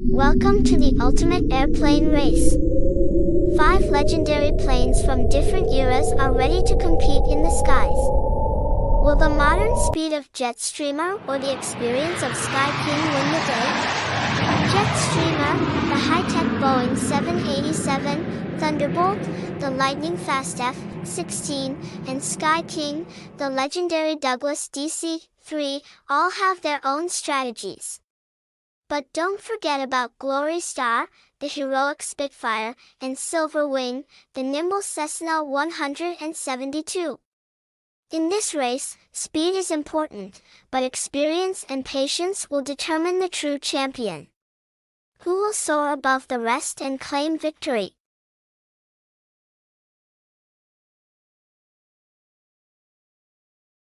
Welcome to the ultimate airplane race. 5 legendary planes from different eras are ready to compete in the skies. Will the modern speed of Jetstreamer or the experience of Sky King win the day? Jetstreamer, the high-tech Boeing 787, Thunderbolt, the lightning-fast F-16, and Sky King, the legendary Douglas DC-3, all have their own strategies. But don't forget about Glory Star, the heroic Spitfire, and Silver Wing, the nimble Cessna 172. In this race, speed is important, but experience and patience will determine the true champion. Who will soar above the rest and claim victory?